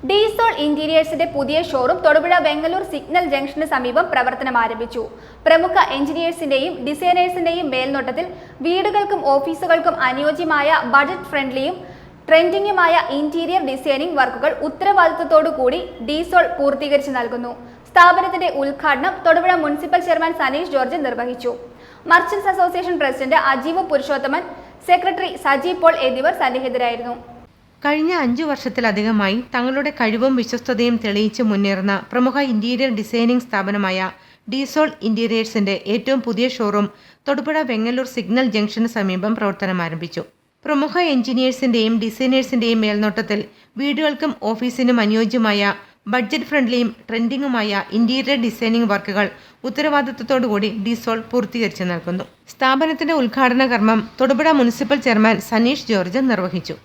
ഡീസോൾ ഇന്റീരിയേഴ്സിന്റെ പുതിയ showroom Thodupuzha Vengallur signal junction സമീപം പ്രവർത്തനം ആരംഭിച്ചു. പ്രമുഖ എഞ്ചിനീയേഴ്സിന്റെയും ഡിസൈനേഴ്സിന്റെയും മേൽനോട്ടത്തിൽ വീടുകൾക്കും ഓഫീസുകൾക്കും അനുയോജ്യമായ ബഡ്ജറ്റ് ഫ്രണ്ട്ലിയും ട്രെൻഡിങ്ങുമായ ഇന്റീരിയർ ഡിസൈനിംഗ് വർക്കുകൾ ഉത്തരവാദിത്തത്തോടുകൂടി ഡീസോൾ പൂർത്തീകരിച്ചു നൽകുന്നു. സ്ഥാപനത്തിന്റെ ഉദ്ഘാടനം Thodupuzha municipal chairman Saneesh George നിർവഹിച്ചു. Merchants association president Ajeev Purushothaman, secretary Saji Paul എന്നിവർ സന്നിഹിതരായിരുന്നു. കഴിഞ്ഞ 5 വർഷത്തിലധികമായി തങ്ങളുടെ കഴിവും വിശ്വസ്തതയും തെളിയിച്ച് മുന്നേറുന്ന പ്രമുഖ ഇന്റീരിയർ ഡിസൈനിംഗ് സ്ഥാപനമായ ഡീസോൾ ഇന്റീരിയേഴ്സിന്റെ ഏറ്റവും പുതിയ showroom Thodupuzha Vengallur signal junction സമീപം പ്രവർത്തനം ആരംഭിച്ചു. പ്രമുഖ എഞ്ചിനീയേഴ്സിന്റെയും ഡിസൈനേഴ്സിന്റെയും മേൽനോട്ടത്തിൽ വീടുകൾക്കും ഓഫീസിനും അനുയോജ്യമായ ബഡ്ജറ്റ് ഫ്രണ്ട്ലിയും ട്രെൻഡിങ്ങുമായ ഇന്റീരിയർ ഡിസൈനിംഗ് വർക്കുകൾ ഉത്തരവാദിത്തത്തോടുകൂടി ഡീസോൾ പൂർത്തീകരിച്ചു നൽകുന്നു. സ്ഥാപനത്തിന്റെ ഉദ്ഘാടന കർമ്മം Thodupuzha municipal chairman Saneesh George നിർവഹിച്ചു.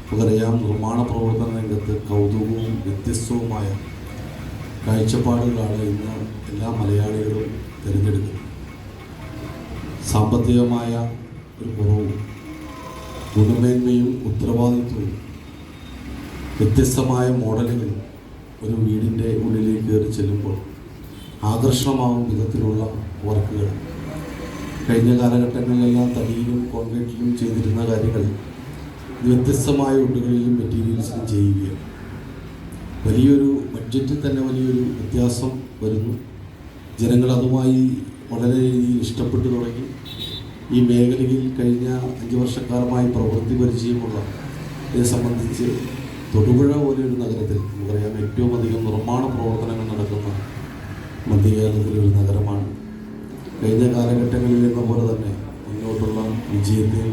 നമുക്കറിയാം, നിർമ്മാണ പ്രവർത്തന രംഗത്ത് കൗതുകവും വ്യത്യസ്തവുമായ കാഴ്ചപ്പാടുകളാണ് ഇന്ന് എല്ലാ മലയാളികളും തിരഞ്ഞെടുക്കുന്നത്. സാമ്പത്തികമായ ഒരു കുറവും ഗുണമേന്മയും ഉത്തരവാദിത്വവും വ്യത്യസ്തമായ മോഡലുകളും ഒരു വീടിൻ്റെ ഉള്ളിലേക്ക് കയറി ചെല്ലുമ്പോൾ ആകർഷണമാകും വിധത്തിലുള്ള വർക്കുകൾ കഴിഞ്ഞ കാലഘട്ടങ്ങളിലെല്ലാം തടിയിലും കോൺക്രീറ്റിലും ചെയ്തിരുന്ന കാര്യങ്ങൾ വ്യത്യസ്തമായ ഉണ്ടുകളിലും മെറ്റീരിയൽസിലും ചെയ്യുകയാണ്. വലിയൊരു ബഡ്ജറ്റിൽ തന്നെ വലിയൊരു വ്യത്യാസം വരുന്നു. ജനങ്ങൾ അതുമായി വളരെ രീതിയിൽ ഇഷ്ടപ്പെട്ടു തുടങ്ങി. ഈ മേഖലയിൽ കഴിഞ്ഞ 5 വർഷക്കാലമായി പ്രവൃത്തി പരിചയമുള്ള ഇതേ സംബന്ധിച്ച് തൊടുപുഴ പോലെയൊരു നഗരത്തിൽ നമുക്കറിയാം ഏറ്റവും അധികം നിർമ്മാണ പ്രവർത്തനങ്ങൾ നടക്കുന്ന മധ്യകേരളത്തിലെ ഒരു നഗരമാണ്. കഴിഞ്ഞ കാലഘട്ടങ്ങളിൽ എന്ന പോലെ തന്നെ മുന്നോട്ടുള്ള വിജയത്തിൽ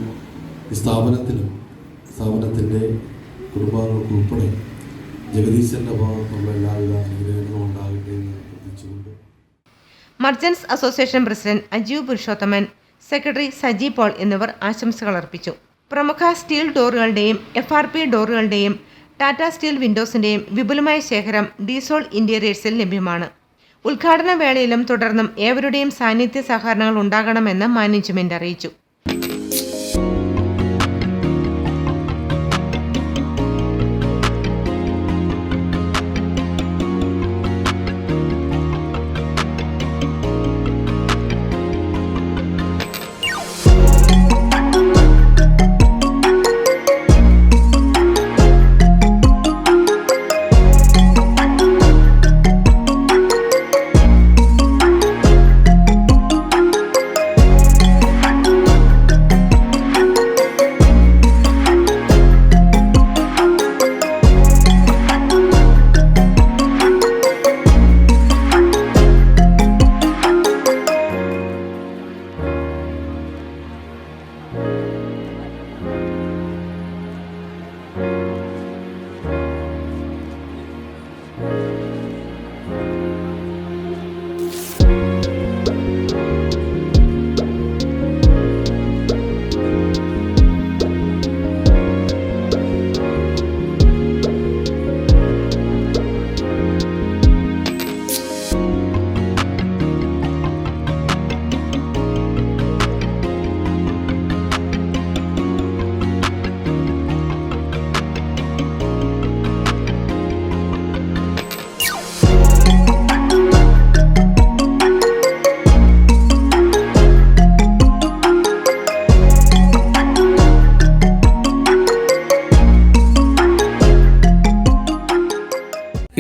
ഈ സ്ഥാപനത്തിൻ്റെ കുടുംബാംഗങ്ങൾക്ക് ഉൾപ്പെടെ ജഗദീശന്റെ ഭാഗത്തുള്ള എല്ലാവിധ അനുഗ്രഹങ്ങളും ഉണ്ടാകട്ടെ എന്ന് പ്രതീക്ഷിച്ചുകൊണ്ട് merchants association president Ajeev Purushothaman, secretary Saji Paul എന്നിവർ ആശംസകൾ അർപ്പിച്ചു. പ്രമുഖ സ്റ്റീൽ ഡോറുകളുടെയും FRP ഡോറുകളുടെയും ടാറ്റ സ്റ്റീൽ വിൻഡോസിന്റെയും വിപുലമായ ശേഖരം ഡീസോൾ ഇന്റീരിയേഴ്സിൽ ലഭ്യമാണ്. ഉദ്ഘാടന വേളയിലും തുടർന്നും ഏവരുടെയും സാന്നിധ്യ സഹകരണങ്ങൾ ഉണ്ടാകണമെന്ന് മാനേജ്മെന്റ് അറിയിച്ചു.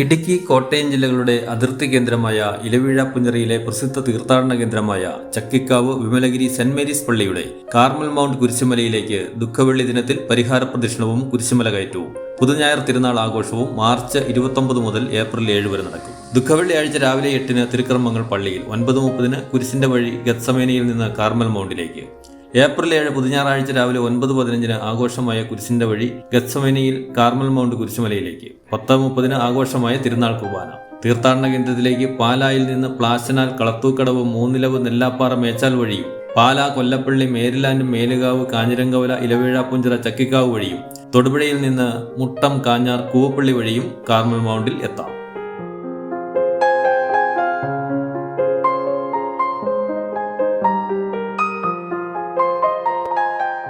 ഇടുക്കി, കോട്ടയം ജില്ലകളുടെ അതിർത്തി കേന്ദ്രമായ ഇലവീഴാപ്പുഞ്ചിറയിലെ പ്രസിദ്ധ തീർത്ഥാടന കേന്ദ്രമായ ചക്കിക്കാവ് വിമലഗിരി സെന്റ് മേരീസ് പള്ളിയുടെ കാർമൽ മൗണ്ട് കുരിശുമലയിലേക്ക് ദുഃഖവെള്ളി ദിനത്തിൽ പരിഹാര പ്രദക്ഷിണവും കുരിശുമല കയറ്റവും പുതുഞായർ തിരുനാൾ ആഘോഷവും മാർച്ച് 29 മുതൽ ഏപ്രിൽ 7 വരെ നടക്കും. ദുഃഖവെള്ളിയാഴ്ച രാവിലെ 8-ന് തിരുക്കർമ്മങ്ങൾ പള്ളിയിൽ, 9:30-ന് കുരിശിന്റെ വഴി ഗത്സമേനയിൽ നിന്ന് കാർമൽ മൗണ്ടിലേക്ക്. ഏപ്രിൽ 7 പുതുഞാറാഴ്ച രാവിലെ 9:15-ന് ആഘോഷമായ കുരിശിന്റെ വഴി ഗത്സമേനയിൽ കാർമൽ മൗണ്ട് കുരിശുമലയിലേക്ക്. 10:30-ന് ആഘോഷമായ തിരുനാൾ കുർബാന. തീർത്ഥാടന കേന്ദ്രത്തിലേക്ക് പാലായിൽ നിന്ന് പ്ലാശനാൽ, കളത്തൂക്കടവ്, മൂന്നിലവ്, നെല്ലാപ്പാറ, മേച്ചാൽ വഴിയും പാലാ, കൊല്ലപ്പള്ളി, മേരിലാൻഡ്, മേലുകാവ്, കാഞ്ഞിരങ്കവല, ഇലവീഴാപ്പുഞ്ചിറ, ചക്കിക്കാവ് വഴിയും തൊടുപുഴയിൽ നിന്ന് മുട്ടം, കാഞ്ഞാർ, കൂവപ്പള്ളി വഴിയും കാർമൽ മൗണ്ടിൽ എത്താം.